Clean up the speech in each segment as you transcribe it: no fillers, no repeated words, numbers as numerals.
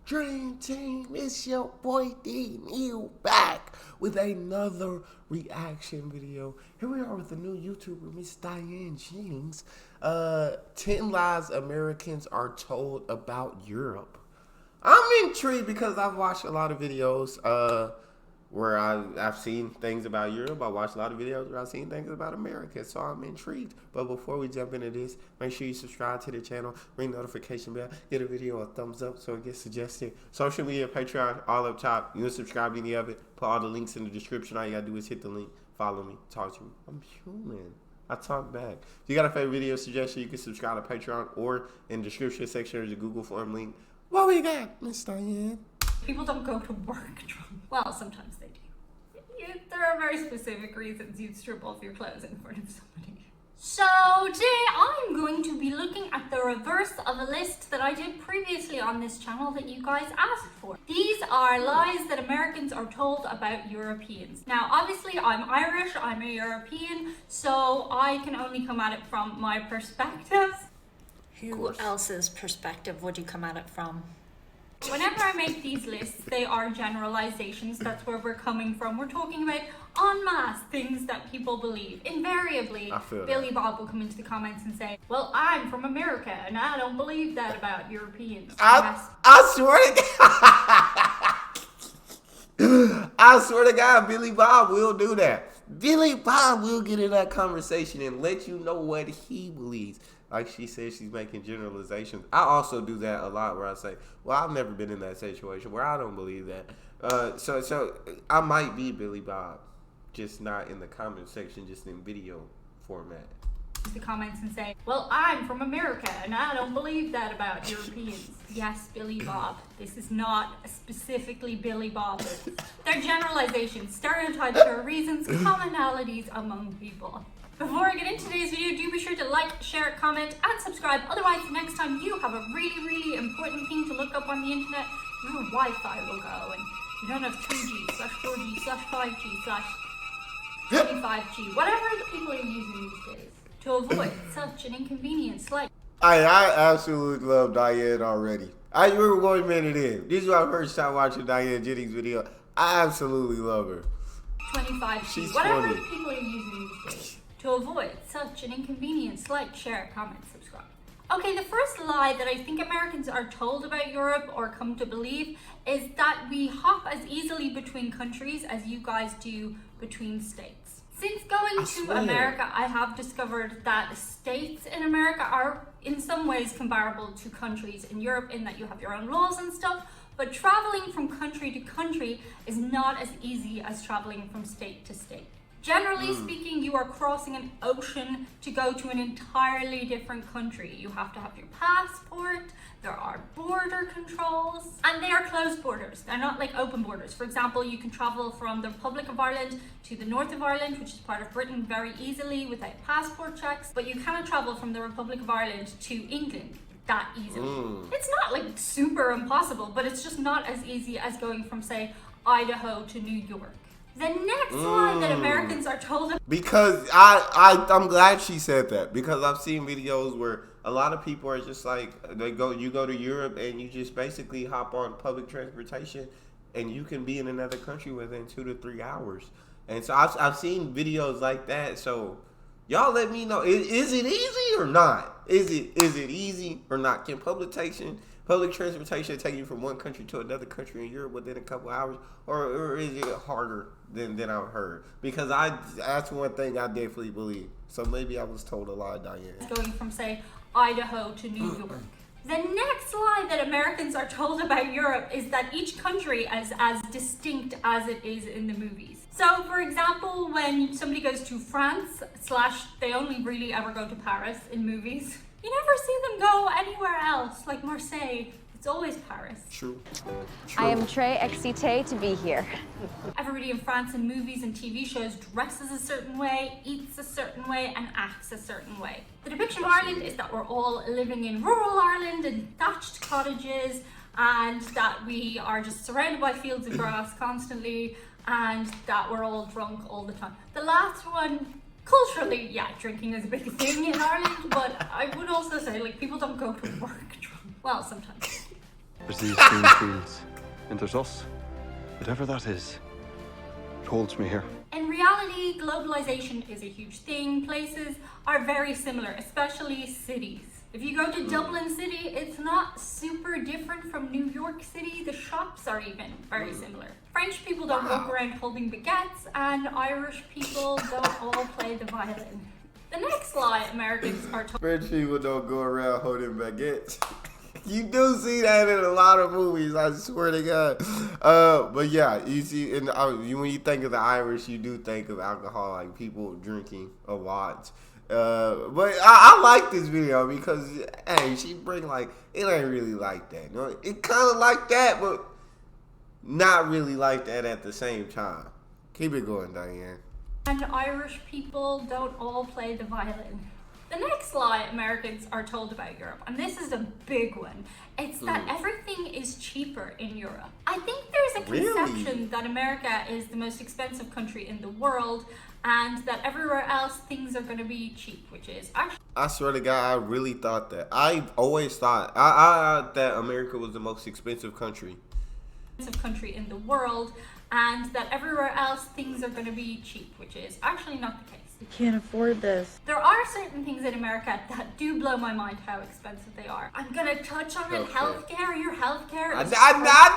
Dream Team, it's your boy Neal back with another reaction video. Here we are with a new YouTuber, Miss Jennings. 10 lies Americans are told about Europe. I'm intrigued because I've watched a lot of videos where I've seen things about Europe. I watched a lot of videos where I've seen things about America, so I'm intrigued. But before we jump into this, make sure you subscribe to the channel, ring the notification bell, give the video a thumbs up so it gets suggested. Social media, Patreon, all up top. You can subscribe to any of it. Put all the links in the description. All you gotta do is hit the link, follow me, talk to me. I'm human. I talk back. If you got a favorite video suggestion, you can subscribe to Patreon or in the description section there's a Google form link. What we got, Miss Diane? People don't go to work drunk. Well, sometimes they do. There are very specific reasons you'd strip off your clothes in front of somebody. So today I'm going to be looking at the reverse of a list that I did previously on this channel that you guys asked for. These are lies that Americans are told about Europeans. Now obviously I'm Irish, I'm a European, so I can only come at it from my perspective. Who else's perspective would you come at it from? Whenever I make these lists, they are generalizations. That's where we're coming from. We're talking about en masse things that people believe. Invariably, Billy Bob will come into the comments and say, well, I'm from America and I don't believe that about Europeans. I swear to God. I swear to God, Billy Bob will do that. Billy Bob will get in that conversation and let you know what he believes. Like she said, she's making generalizations. I also do that a lot where I say, well, I've never been in that situation where I don't believe that. So I might be Billy Bob, just not in the comment section, just in video format. The comments and say, well, I'm from America and I don't believe that about Europeans. Yes, Billy Bob. This is not specifically Billy Bob. They're generalizations, stereotypes for reasons, commonalities among people. Before I get into today's video, do be sure to like, share, comment, and subscribe. Otherwise, next time you have a really important thing to look up on the internet, your Wi-Fi will go and you don't have 2G/4G/5G/25G, whatever the people are using these days, to avoid such an inconvenience like... I absolutely love Diane already. I remember 1 minute in. This is my first time watching Diane Jennings video. I absolutely love her. 25G, She's whatever funny. the people are using these days. To avoid such an inconvenience, like, share, comment, subscribe. Okay, the first lie that I think Americans are told about Europe or come to believe is that we hop as easily between countries as you guys do between states. Since going to America, I have discovered that states in America are in some ways comparable to countries in Europe in that you have your own laws and stuff, but traveling from country to country is not as easy as traveling from state to state. Generally speaking, you are crossing an ocean to go to an entirely different country. You have to have your passport, there are border controls, and they are closed borders. They're not like open borders. For example, you can travel from the Republic of Ireland to the north of Ireland, which is part of Britain, very easily without passport checks, but you cannot travel from the Republic of Ireland to England that easily. It's not like super impossible, but it's just not as easy as going from, say, Idaho to New York. The next line that Americans are told of... Because I'm glad she said that, because I've seen videos where a lot of people are just like, you go to Europe and you just basically hop on public transportation and you can be in another country within 2 to 3 hours. And so I've seen videos like that. So y'all let me know, is it easy or not? Is it easy or not? Can public transportation take you from one country to another country in Europe within a couple hours, or is it harder than I've heard? Because that's one thing I definitely believe. So maybe I was told a lie, Diane. Going from, say, Idaho to New York. The next lie that Americans are told about Europe is that each country is as distinct as it is in the movies. So, for example, when somebody goes to France, they only really ever go to Paris in movies, you never see them go anywhere else, like Marseille. It's always Paris. True. I am très excitée to be here. Everybody in France in movies and TV shows dresses a certain way, eats a certain way, and acts a certain way. The depiction of Ireland is that we're all living in rural Ireland in thatched cottages, and that we are just surrounded by fields of grass constantly, and that we're all drunk all the time. The last one, culturally, yeah, drinking is a big thing in Ireland, but I would also say, like, people don't go to work drunk. Well, sometimes. There's these green fields, and there's us. Whatever that is, it holds me here. In reality, globalization is a huge thing. Places are very similar, especially cities. If you go to Dublin City, it's not super different from New York City. The shops are even very similar. French people don't walk around holding baguettes, and Irish people don't all play the violin. The next lie Americans are told. French people don't go around holding baguettes. You do see that in a lot of movies, I swear to God. But yeah, you see, when you think of the Irish, you do think of alcohol, like people drinking a lot. But I like this video because, hey, she bring like, it ain't really like that. You know? It kind of like that, but not really like that at the same time. Keep it going, Diane. And Irish people don't all play the violin. The next lie Americans are told about Europe, and this is a big one, it's that everything is cheaper in Europe. I think there's a conception that America is the most expensive country in the world, and that everywhere else things are going to be cheap, which is actually... I swear to God, I really thought that. I always thought that America was the most expensive country. In the world, and that everywhere else things are going to be cheap, which is actually not the case. I can't afford this. There are certain things in America that do blow my mind how expensive they are. I'm gonna touch on it. Healthcare. Your healthcare. I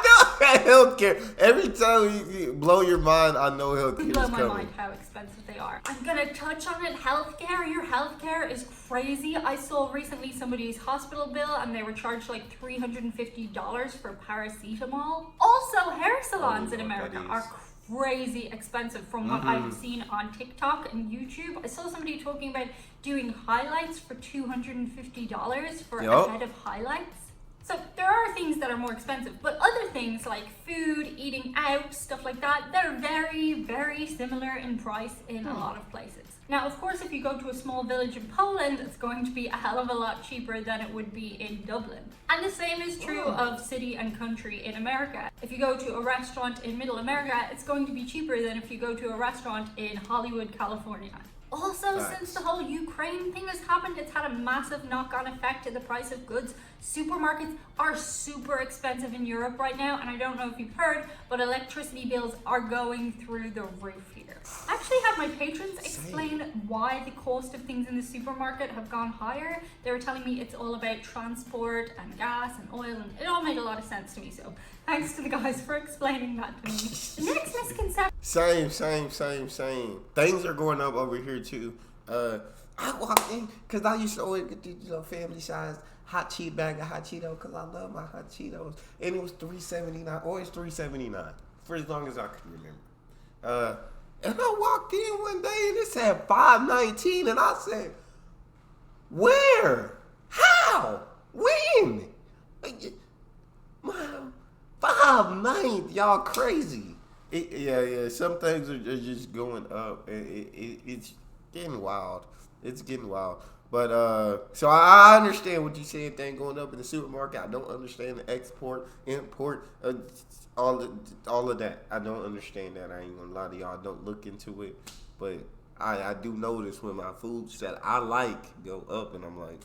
know healthcare. Every time you blow your mind, I know healthcare is coming. Blow my mind how expensive they are. I'm gonna touch on it. Healthcare. Your healthcare is crazy. I saw recently somebody's hospital bill, and they were charged like $350 for paracetamol. Also, hair salons in America are crazy expensive from what I've seen on TikTok and YouTube. I saw somebody talking about doing highlights for $250 for a head of highlights. So there are things that are more expensive, but other things like food, eating out, stuff like that, they're very, very similar in price in a lot of places. Now, of course, if you go to a small village in Poland, it's going to be a hell of a lot cheaper than it would be in Dublin. And the same is true of city and country in America. If you go to a restaurant in Middle America, it's going to be cheaper than if you go to a restaurant in Hollywood, California. Also, since the whole Ukraine thing has happened, it's had a massive knock-on effect to the price of goods. Supermarkets are super expensive in Europe right now, and I don't know if you've heard, but electricity bills are going through the roof here. I actually had my patrons explain why the cost of things in the supermarket have gone higher. They were telling me it's all about transport and gas and oil, and it all made a lot of sense to me, so thanks to the guys for explaining that to me. The next misconception... Same. Things are going up over here too. I walked in because I used to always get the family size hot Cheeto bag of hot Cheetos because I love my hot Cheetos, and it was $3.79, always $3.79 for as long as I could remember. And I walked in one day and it said $5.19, and I said, "Where? How? When? Mom, $5.90, y'all crazy." Yeah. Some things are just going up. It's getting wild. It's getting wild. But so I understand what you saying. Thing going up in the supermarket. I don't understand the export, import, all of that. I don't understand that. I ain't gonna lie to y'all. I don't look into it, but I do notice when my foods that I like go up, and I'm like,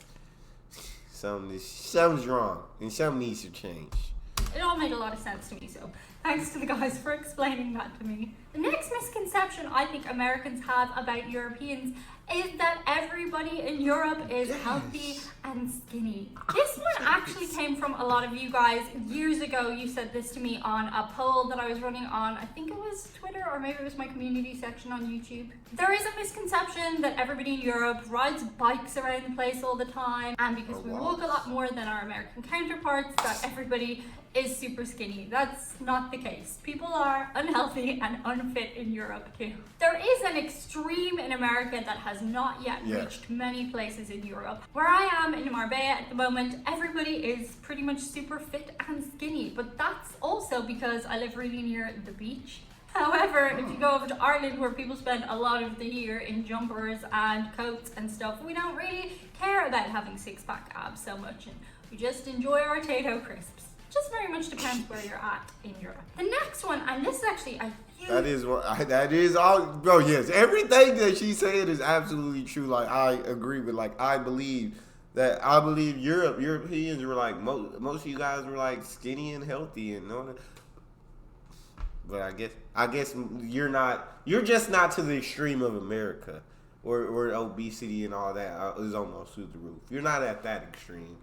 something's wrong, and something needs to change. It all made a lot of sense to me, so thanks to the guys for explaining that to me. The next misconception I think Americans have about Europeans is that everybody in Europe is healthy and skinny. This one actually came from a lot of you guys. Years ago, you said this to me on a poll that I was running on, I think it was Twitter, or maybe it was my community section on YouTube. There is a misconception that everybody in Europe rides bikes around the place all the time, and because we walk a lot more than our American counterparts, that everybody is super skinny. That's not the case. People are unhealthy and unfit in Europe too. There is an extreme in America that has not yet reached many places in Europe. Where I am in Marbella at the moment, everybody is pretty much super fit and skinny, but that's also because I live really near the beach. However, if you go over to Ireland, where people spend a lot of the year in jumpers and coats and stuff, we don't really care about having six-pack abs so much, and we just enjoy our potato crisps. Just very much depends where you're at in Europe. The next one, and this is actually a huge... That is all, bro, yes. Everything that she said is absolutely true. Like, I agree with, like, I believe that I believe Europeans were like most of you guys were like skinny and healthy and all that. But I guess you're just not to the extreme of America, where obesity and all that is almost through the roof. You're not at that extreme,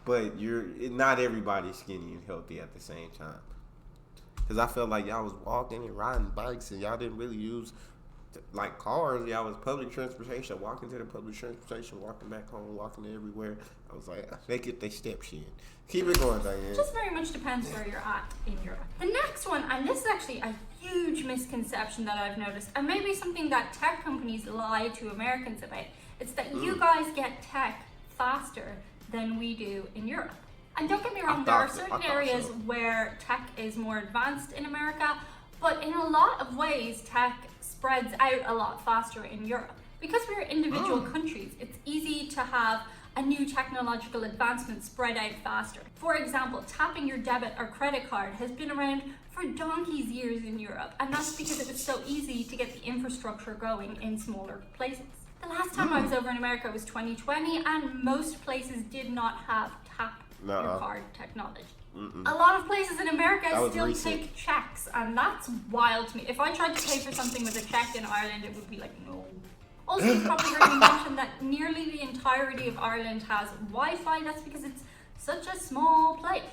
but not everybody's skinny and healthy at the same time. Because I felt like y'all was walking and riding bikes and y'all didn't really use like cars. Y'all was public transportation, walking to the public transportation, walking back home, walking everywhere. I was like, they get their steps in. Keep it going, Diane. Just very much depends where you're at in Europe. The next one, and this is actually a huge misconception that I've noticed, and maybe something that tech companies lie to Americans about. It's that you guys get tech faster than we do in Europe. And don't get me wrong, there are certain areas where tech is more advanced in America, but in a lot of ways, tech spreads out a lot faster in Europe. Because we're individual countries, it's easy to have a new technological advancement spread out faster. For example, tapping your debit or credit card has been around for donkey's years in Europe, and that's because it was so easy to get the infrastructure going in smaller places. The last time I was over in America was 2020, and most places did not have tap your card technology. A lot of places in America still take checks, and that's wild to me. If I tried to pay for something with a check in Ireland, it would be like, no. Also, you've probably heard me mention that nearly the entirety of Ireland has Wi-Fi. That's because it's such a small place.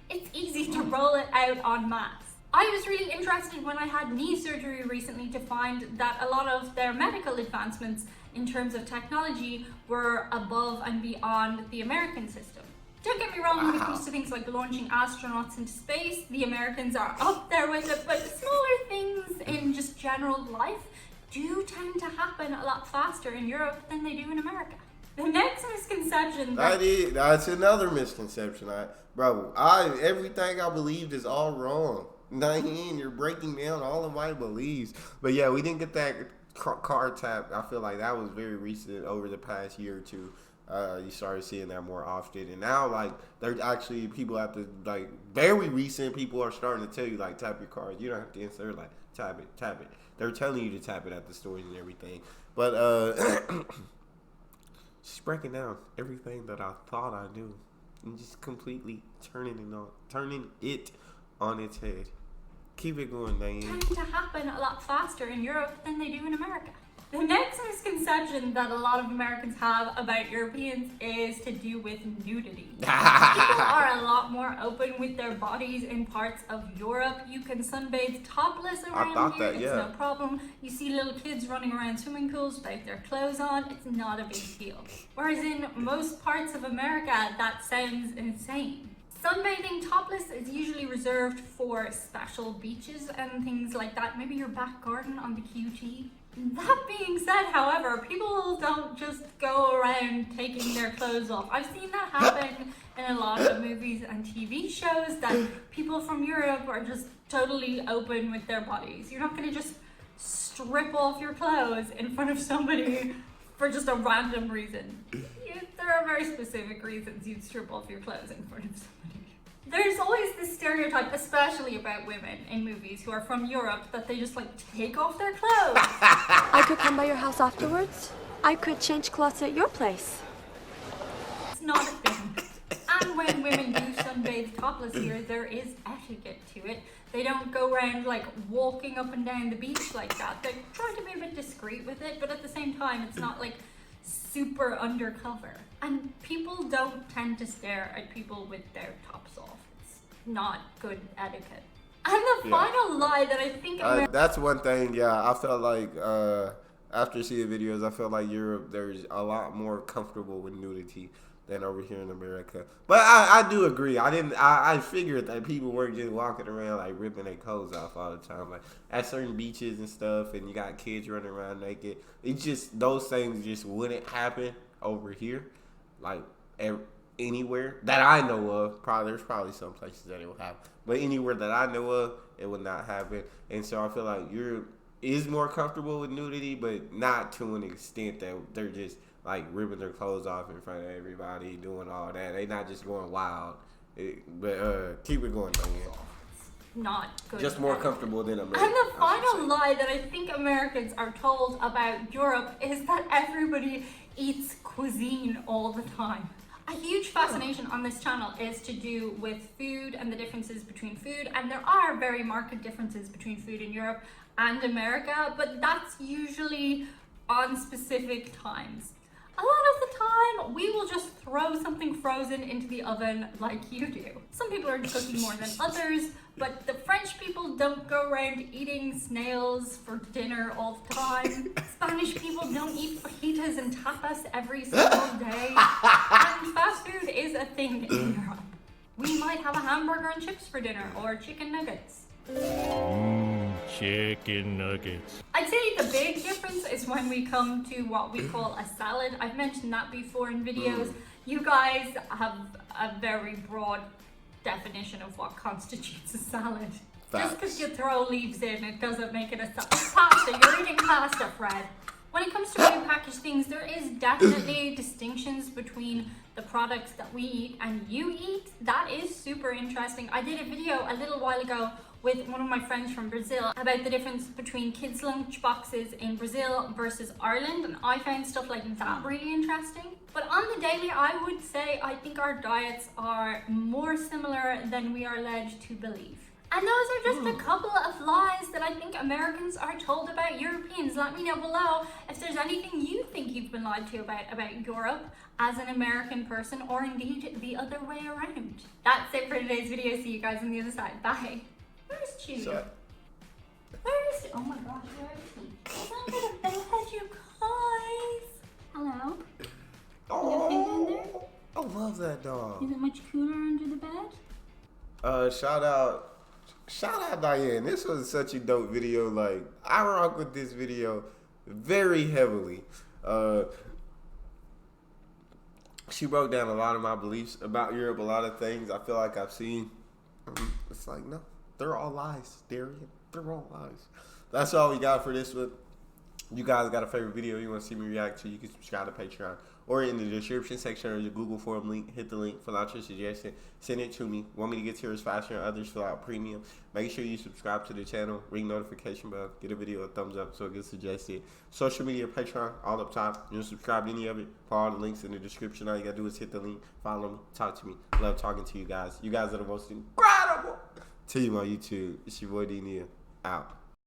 It's easy to roll it out en masse. I was really interested when I had knee surgery recently to find that a lot of their medical advancements in terms of technology were above and beyond the American system. Don't get me wrong, when it comes to things like launching astronauts into space, the Americans are up there with it, but smaller things in just general life do tend to happen a lot faster in Europe than they do in America. The next misconception that's another misconception. Everything I believed is all wrong. Diane, you're breaking down all of my beliefs. But yeah, we didn't get that car tap. I feel like that was very recent over the past year or two. You started seeing that more often, and now like there's actually people have to like very recent people are starting to tell you like tap your card. You don't have to answer like tap it. They're telling you to tap it at the stores and everything. But just breaking down everything that I thought I knew and just completely turning it on its head. Keep it going, Diane. Tend to happen a lot faster in Europe than they do in America. The next misconception that a lot of Americans have about Europeans is to do with nudity. People are a lot more open with their bodies in parts of Europe. You can sunbathe topless around here, it's no problem. You see little kids running around swimming pools without their clothes on, it's not a big deal. Whereas in most parts of America, that sounds insane. Sunbathing topless is usually reserved for special beaches and things like that. Maybe your back garden on the QT. That being said, however, people don't just go around taking their clothes off. I've seen that happen in a lot of movies and TV shows, that people from Europe are just totally open with their bodies. You're not going to just strip off your clothes in front of somebody for just a random reason. There are very specific reasons you'd strip off your clothes in front of somebody. There's always this stereotype, especially about women in movies who are from Europe, that they just like take off their clothes. I could come by your house afterwards. I could change clothes at your place. It's not a thing. And when women do sunbathe topless here, there is etiquette to it. They don't go around like walking up and down the beach like that. They try to be a bit discreet with it, but at the same time, it's not like super undercover. And people don't tend to stare at people with their tops off. It's not good etiquette. And the final lie that I think that's one thing, I felt like after seeing videos, I felt like Europe, there's a lot more comfortable with nudity than over here in America. But I do agree. I figured that people weren't just walking around like ripping their clothes off all the time. Like at certain beaches and stuff, and you got kids running around naked. It's just, those things just wouldn't happen over here. Like anywhere that I know of. There's probably some places that it will happen. But anywhere that I know of, it would not happen. And so I feel like Europe is more comfortable with nudity, but not to an extent that they're just like ripping their clothes off in front of everybody, doing all that. They not just going wild. But keep it going, Diane. Not good. Just more comfortable than America. And the final lie that I think Americans are told about Europe is that everybody eats cuisine all the time. A huge fascination on this channel is to do with food and the differences between food, and there are very marked differences between food in Europe and America, but that's usually on specific times. A lot of the time, we will just throw something frozen into the oven like you do. Some people are cooking more than others, but the French people don't go around eating snails for dinner all the time. Spanish people don't eat fajitas and tapas every single day. And fast food is a thing in Europe. We might have a hamburger and chips for dinner, or chicken nuggets. Chicken nuggets. I'd say the big difference is when we come to what we call a salad. I've mentioned that before in videos. You guys have a very broad definition of what constitutes a salad. Facts. Just because you throw leaves in, it doesn't make it a salad. Pasta, you're eating pasta, Fred. When it comes to prepackaged things, there is definitely distinctions between the products that we eat and you eat. That is super interesting. I did a video a little while ago with one of my friends from Brazil about the difference between kids' lunch boxes in Brazil versus Ireland, and I found stuff like that really interesting. But on the daily, I would say I think our diets are more similar than we are led to believe. And those are just a couple of lies that I think Americans are told about Europeans. Let me know below if there's anything you think you've been lied to about Europe as an American person, or indeed the other way around. That's it for today's video. See you guys on the other side. Bye. Where's Chewie? Where is he? Oh my gosh, where is he? He's under the bed, you guys. Hello? Oh, You okay down there? I love that dog. Is it much cooler under the bed? Shout out Diane. This was such a dope video. Like, I rock with this video very heavily. She broke down a lot of my beliefs about Europe, a lot of things I feel like I've seen. It's like, no, they're all lies, Darian. They're all lies. That's all we got for this one. You guys got a favorite video you want to see me react to, you can subscribe to Patreon, or in the description section or the Google form link, hit the link, fill out your suggestion, send it to me. Want me to get to yours faster than others, fill out premium. Make sure you subscribe to the channel, ring notification bell, get a video a thumbs up so it gets suggested. Social media, Patreon, all up top. You don't subscribe to any of it, follow the links in the description. All you gotta do is hit the link, follow me, talk to me. Love talking to you guys. You guys are the most incredible team on YouTube. It's your boy D Neal, out.